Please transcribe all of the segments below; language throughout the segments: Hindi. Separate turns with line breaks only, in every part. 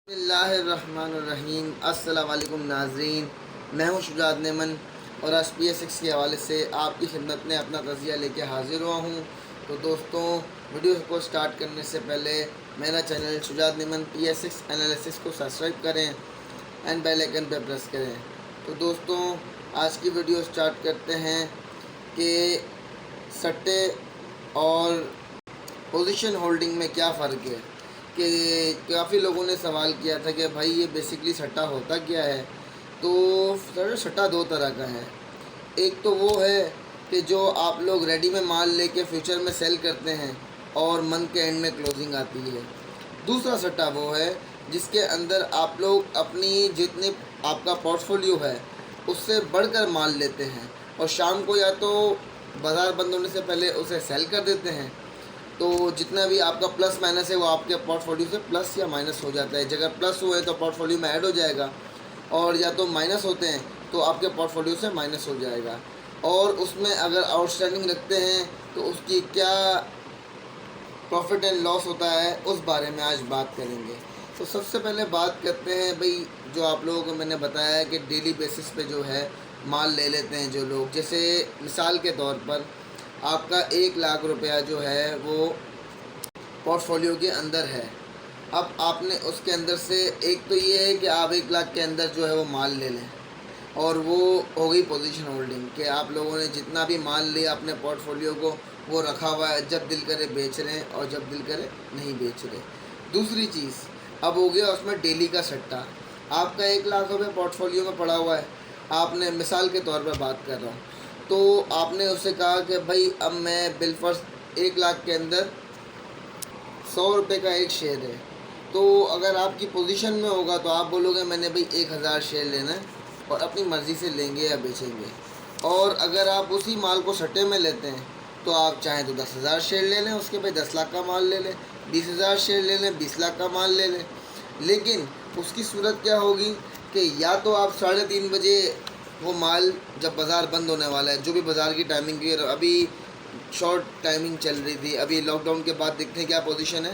बिस्मिल्लाहिर्रहमानिर्रहीम। अस्सलाम वालेकुम नाज़रीन, मैं हूँ शुजात नेमन और आज PS6 के हवाले से आपकी खिदमत में अपना तज़िया लेके हाज़िर हुआ हूँ। तो दोस्तों, वीडियो को स्टार्ट करने से पहले मेरा channel Shujaat Neyman PS6 analysis को सब्सक्राइब करें एंड बेल आइकन पर प्रेस करें। तो दोस्तों, आज की वीडियो स्टार्ट करते हैं कि सट्टे और पोजीशन होल्डिंग में क्या फ़र्क है। कि काफ़ी लोगों ने सवाल किया था कि भाई ये बेसिकली सट्टा होता क्या है। तो सर, सट्टा दो तरह का है। एक तो वो है कि जो आप लोग रेडी में माल लेके फ्यूचर में सेल करते हैं और मंथ के एंड में क्लोजिंग आती है। दूसरा सट्टा वो है जिसके अंदर आप लोग अपनी जितनी आपका पोर्टफोलियो है उससे बढ़कर माल लेते हैं और शाम को या तो बाज़ार बंद होने से पहले उसे सेल कर देते हैं। तो जितना भी आपका प्लस माइनस है वो आपके पोर्टफोलियो से प्लस या माइनस हो जाता है। अगर प्लस हुए तो पोर्टफोलियो में ऐड हो जाएगा और या तो माइनस होते हैं तो आपके पोर्टफोलियो से माइनस हो जाएगा। और उसमें अगर आउटस्टैंडिंग रखते हैं तो उसकी क्या प्रॉफिट एंड लॉस होता है उस बारे में आज बात करेंगे। तो सबसे पहले बात करते हैं भाई, जो आप लोगों को मैंने बताया है कि डेली बेसिस पे जो है माल ले लेते हैं जो लोग। जैसे मिसाल के तौर पर आपका 1 लाख रुपया जो है वो पोर्टफोलियो के अंदर है। अब आपने उसके अंदर से एक तो ये है कि आप 1 लाख के अंदर जो है वो माल ले लें और वो हो गई पोजीशन होल्डिंग कि आप लोगों ने जितना भी माल लिया अपने पोर्टफोलियो को वो रखा हुआ है, जब दिल करे बेच रहे हैं और जब दिल करे नहीं बेच रहे। दूसरी चीज़ अब हो गया उसमें डेली का सट्टा। आपका 1 लाख रुपये पोर्टफोलियो में पड़ा हुआ है, आपने मिसाल के तौर पर बात कर रहा हूँ, तो आपने उससे कहा कि भाई अब मैं बिलफर्स 1 लाख के अंदर 100 रुपये का एक शेयर है। तो अगर आपकी पोजीशन में होगा तो आप बोलोगे मैंने भाई 1000 शेयर लेना है और अपनी मर्ज़ी से लेंगे या बेचेंगे। और अगर आप उसी माल को सट्टे में लेते हैं तो आप चाहें तो 10,000 शेयर ले लें, उसके भाई 10 लाख का माल ले लें, 20,000 शेयर ले लें, 20 लाख का माल ले लें। लेकिन उसकी सूरत क्या होगी कि या तो आप 3:30 बजे वो माल, जब बाज़ार बंद होने वाला है, जो भी बाज़ार की टाइमिंग की अभी शॉर्ट टाइमिंग चल रही थी, अभी लॉकडाउन के बाद देखते हैं क्या पोजीशन है,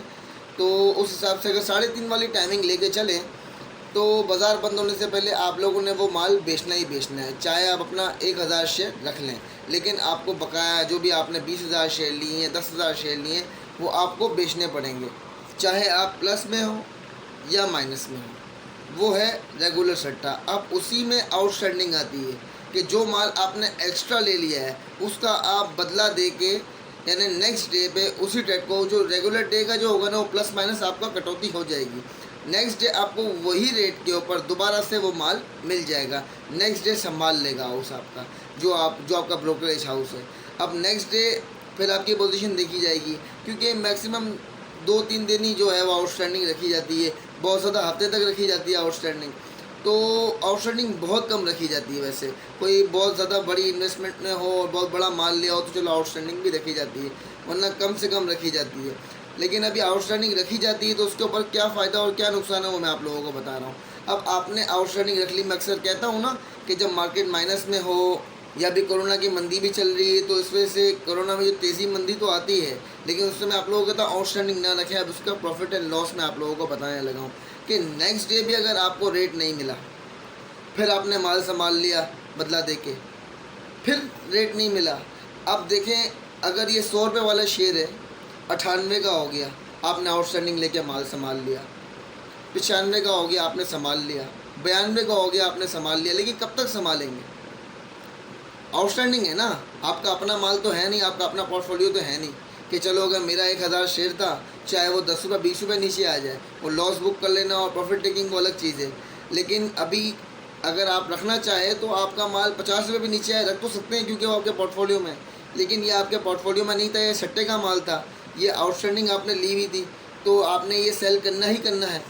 तो उस हिसाब से अगर 3:30 वाली टाइमिंग लेके चलें तो बाज़ार बंद होने से पहले आप लोगों ने वो माल बेचना ही बेचना है। चाहे आप अपना 1000 शेयर रख लें, लेकिन आपको बकाया जो भी आपने 20,000 शेयर लिए हैं, 10,000 शेयर लिए हैं, वो आपको बेचने पड़ेंगे, चाहे आप प्लस में हो या माइनस में हो। वो है रेगुलर सट्टा। अब उसी में आउटस्टैंडिंग आती है कि जो माल आपने एक्स्ट्रा ले लिया है उसका आप बदला दे के, यानी नेक्स्ट डे पे उसी डेट को, जो रेगुलर डे का जो होगा ना, वो प्लस माइनस आपका कटौती हो जाएगी। नेक्स्ट डे आपको वही रेट के ऊपर दोबारा से वो माल मिल जाएगा। नेक्स्ट डे संभाल लेगा हाउस आपका, जो आपका ब्रोकरेज हाउस है। अब नेक्स्ट डे फिर आपकी पोजीशन देखी जाएगी, क्योंकि मैक्सिमम 2-3 दिन ही जो है वो आउटस्टैंडिंग रखी जाती है, बहुत ज़्यादा हफ्ते तक रखी जाती है आउटस्टैंडिंग। तो आउटस्टैंडिंग बहुत कम रखी जाती है। वैसे कोई बहुत ज़्यादा बड़ी इन्वेस्टमेंट में हो और बहुत बड़ा माल लिया हो तो चलो आउटस्टैंडिंग भी रखी जाती है, वरना कम से कम रखी जाती है। लेकिन अभी आउटस्टैंडिंग रखी जाती है तो उसके ऊपर क्या फ़ायदा और क्या नुकसान है वो मैं आप लोगों को बता रहा हूँ। अब आपने आउटस्टैंडिंग रख ली, मैं अक्सर कहता हूँ ना कि जब मार्केट माइनस में हो या भी कोरोना की मंदी भी चल रही है, तो इस वजह से कोरोना में जो तेज़ी मंदी तो आती है, लेकिन उससे मैं आप लोगों को कहता हूँ आउटस्टैंडिंग ना रखें। अब उसका प्रॉफिट एंड लॉस मैं आप लोगों को बताने लगा हूँ कि नेक्स्ट डे भी अगर आपको रेट नहीं मिला, फिर आपने माल संभाल लिया बदला दे के, फिर रेट नहीं मिला। अब देखें, अगर ये 100 रुपये वाला शेयर है, 98 का हो गया, आपने आउटस्टैंडिंग लेके माल संभाल लिया, 95 का हो गया आपने संभाल लिया, 92 का हो गया आपने संभाल लिया, लेकिन कब तक संभालेंगे? आउटस्टैंडिंग है ना, आपका अपना माल तो है नहीं, आपका अपना पोर्टफोलियो तो है नहीं कि चलो अगर मेरा 1000 शेयर था, चाहे वो 10 रुपये 20 रुपये नीचे आ जाए, वो लॉस बुक कर लेना और प्रॉफिट टेकिंग वो अलग चीज़ है। लेकिन अभी अगर आप रखना चाहें तो आपका माल 50 रुपये भी नीचे आए रख तो सकते हैं, क्योंकि वो आपके पोर्टफोलियो में, लेकिन ये आपके पोर्टफोलियो में नहीं था, ये सट्टे का माल था, ये आउटस्टैंडिंग आपने ली हुई थी, तो आपने ये सेल करना ही करना है।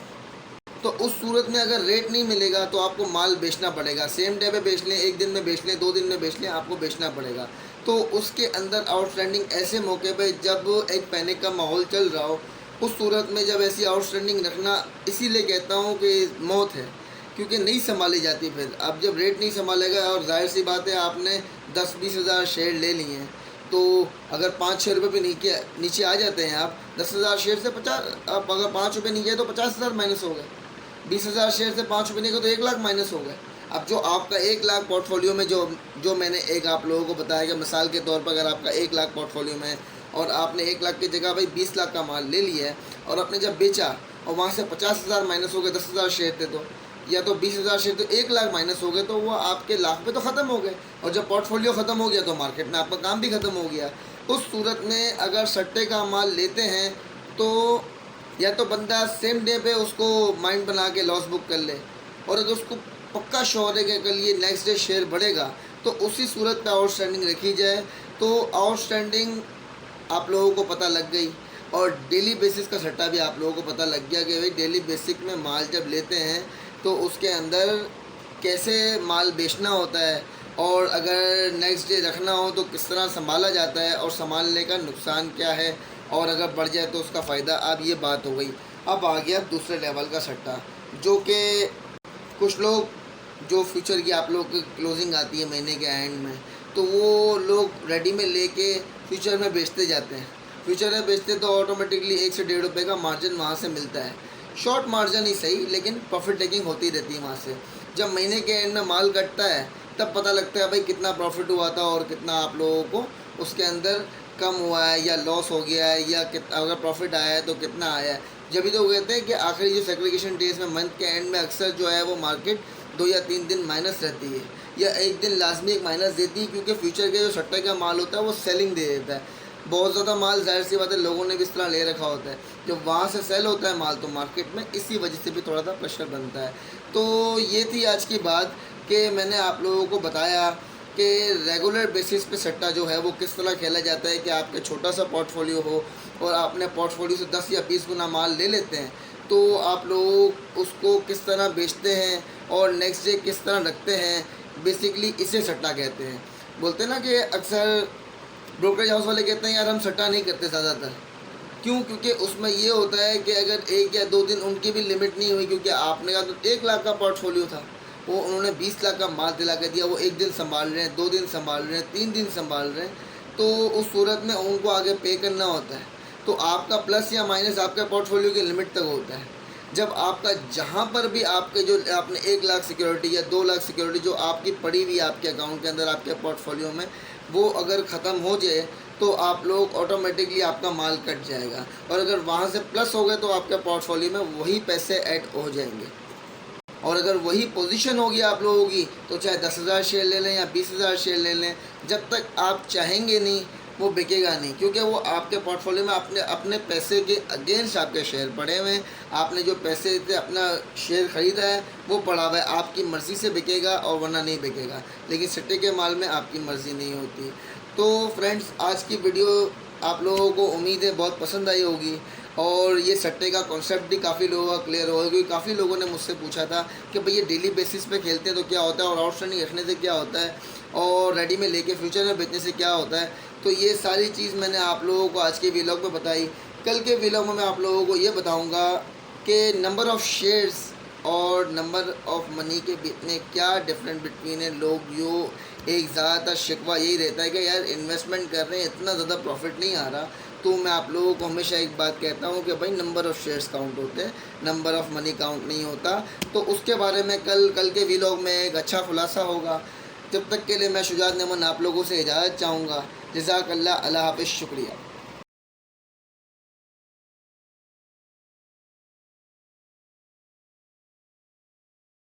तो उस सूरत में अगर रेट नहीं मिलेगा तो आपको माल बेचना पड़ेगा। सेम डे पे बेच लें, एक दिन में बेच लें, 2 दिन में बेच लें, आपको बेचना पड़ेगा। तो उसके अंदर आउटस्टैंडिंग ऐसे मौके पे जब एक पैनिक का माहौल चल रहा हो, उस सूरत में जब ऐसी आउटस्टैंडिंग रखना, इसीलिए कहता हूँ कि मौत है, क्योंकि नहीं संभाली जाती। फिर अब जब रेट नहीं संभालेगा, और जाहिर सी बात है आपने 10-20 हज़ार शेयर ले लिए हैं, तो अगर 5-6 रुपये भी नीचे आ जाते हैं, आप 10,000 शेयर से 50, अब अगर 5 रुपये नीचे है तो 50,000 माइनस हो गए। 20,000 शेयर से 5 रुपये के तो 1 लाख माइनस हो गए। अब जो आपका 1 लाख पोर्टफोलियो में जो मैंने एक आप लोगों को बताया कि मिसाल के तौर पर अगर आपका 1 लाख पोर्टफोलियो में है और आपने 1 लाख की जगह भाई 20 लाख का माल ले लिया है और आपने जब बेचा और वहाँ से 50,000 माइनस हो गए, 10,000 शेयर थे तो, या तो 20,000 शेयर तो 1 लाख माइनस हो गए, तो वो आपके लाख पे तो ख़त्म हो गए। और जब पोर्टफोलियो ख़त्म हो गया तो मार्केट में आपका काम भी ख़त्म हो गया। उस सूरत में अगर सट्टे का माल लेते हैं तो या तो बंदा सेम डे पे उसको माइंड बना के लॉस बुक कर ले, और अगर उसको पक्का श्योर है कि अगर ये नेक्स्ट डे शेयर बढ़ेगा तो उसी सूरत पे आउटस्टैंडिंग रखी जाए। तो आउटस्टैंडिंग आप लोगों को पता लग गई और डेली बेसिस का सट्टा भी आप लोगों को पता लग गया कि भाई डेली बेसिक में माल जब लेते हैं तो उसके अंदर कैसे माल बेचना होता है, और अगर नेक्स्ट डे रखना हो तो किस तरह संभाला जाता है और संभालने का नुकसान क्या है, और अगर बढ़ जाए तो उसका फ़ायदा। अब ये बात हो गई। अब आ गया दूसरे लेवल का सट्टा, जो कि कुछ लोग जो फ्यूचर की आप लोग की क्लोजिंग आती है महीने के एंड में, तो वो लोग रेडी में लेके फ्यूचर में बेचते जाते हैं। फ्यूचर में बेचते तो ऑटोमेटिकली 1 से 1.5 रुपये का मार्जिन वहाँ से मिलता है। शॉर्ट मार्जिन ही सही, लेकिन प्रॉफिट टेकिंग होती रहती है वहाँ से। जब महीने के एंड में माल कटता है तब पता लगता है भाई कितना प्रॉफिट हुआ था और कितना आप लोगों को उसके अंदर कम हुआ है या लॉस हो गया है, या कितना अगर प्रॉफिट आया है तो कितना आया है। जब भी तो कहते हैं कि आखिरी जो सेग्रीगेशन डेज में मंथ के एंड में अक्सर जो है वो मार्केट 2 या 3 दिन माइनस रहती है, या एक दिन लाजमी एक माइनस देती है, क्योंकि फ्यूचर के जो सट्टे का माल होता है वो सेलिंग दे देता है। बहुत ज़्यादा माल जाहिर सी बात है लोगों ने भी इस तरह ले रखा होता है। जब वहाँ से सेल होता है माल तो मार्केट में इसी वजह से भी थोड़ा सा प्रेशर बनता है। तो ये थी आज की बात कि मैंने आप लोगों को बताया कि रेगुलर बेसिस पे सट्टा जो है वो किस तरह खेला जाता है कि आपके छोटा सा पोर्टफोलियो हो और आपने पोर्टफोलियो से 10 या 20 गुना माल ले लेते हैं, तो आप लोग उसको किस तरह बेचते हैं और नेक्स्ट डे किस तरह रखते हैं। बेसिकली इसे सट्टा कहते हैं। बोलते हैं ना कि अक्सर ब्रोकरेज हाउस वाले कहते हैं यार हम सट्टा नहीं करते ज़्यादातर। क्यों? क्योंकि उसमें ये होता है कि अगर 1 या 2 दिन उनकी भी लिमिट नहीं हुई, क्योंकि आपने कहा तो 1 लाख का पोर्टफोलियो था, वो उन्होंने 20 लाख का माल दिला के दिया, वो 1 दिन संभाल रहे हैं, 2 दिन संभाल रहे हैं, 3 दिन संभाल रहे हैं, तो उस सूरत में उनको आगे पे करना होता है। तो आपका प्लस या माइनस आपके पोर्टफोलियो की लिमिट तक होता है। जब आपका जहाँ पर भी आपके जो आपने 1 लाख सिक्योरिटी या 2 लाख सिक्योरिटी जो आपकी पड़ी हुई आपके अकाउंट के अंदर आपके पोर्टफोलियो में, वो अगर ख़त्म हो जाए तो आप लोग ऑटोमेटिकली आपका माल कट जाएगा, और अगर वहाँ से प्लस हो गए तो आपके पोर्टफोलियो में वही पैसे ऐड हो जाएंगे। और अगर वही पोजीशन होगी आप लोगों की तो चाहे 10,000 शेयर ले लें या 20,000 शेयर ले लें, जब तक आप चाहेंगे नहीं वो बिकेगा नहीं, क्योंकि वो आपके पोर्टफोलियो में अपने पैसे के अगेंस्ट आपके शेयर पड़े हुए हैं। आपने जो पैसे से अपना शेयर ख़रीदा है वो पड़ा हुआ है, आपकी मर्ज़ी से बिकेगा और वरना नहीं बिकेगा। लेकिन सट्टे के माल में आपकी मर्ज़ी नहीं होती। तो फ्रेंड्स, आज की वीडियो आप लोगों को उम्मीद है बहुत पसंद आई होगी, और ये सट्टे का कॉन्सेप्ट भी काफ़ी लोगों का क्लियर होगा, क्योंकि काफ़ी लोगों ने मुझसे पूछा था कि भाई ये डेली बेसिस पे खेलते हैं तो क्या होता है, और आउटस्टैंडिंग रखने से क्या होता है, और रेडी में लेके फ्यूचर में बेचने से क्या होता है। तो ये सारी चीज़ मैंने आप लोगों को आज के व्लॉग में बताई। कल के व्लॉग में मैं आप लोगों को ये बताऊँगा कि नंबर ऑफ़ शेयर्स और नंबर ऑफ़ मनी के बीच में क्या डिफरेंट बिटवीन है। लोग जो एक ज़्यादातर शिकवा यही रहता है कि यार इन्वेस्टमेंट कर रहे हैं, इतना ज़्यादा प्रॉफिट नहीं आ रहा। तो मैं आप लोगों को हमेशा एक बात कहता हूँ कि भाई नंबर ऑफ़ शेयर्स काउंट होते हैं, नंबर ऑफ़ मनी काउंट नहीं होता। तो उसके बारे में कल के व्लॉग में एक अच्छा खुलासा होगा। जब तक के लिए मैं शुजात नेमन आप लोगों से इजाज़त चाहूँगा। जज़ाकल्लाह, अल्लाह हाफ़िज़, शुक्रिया।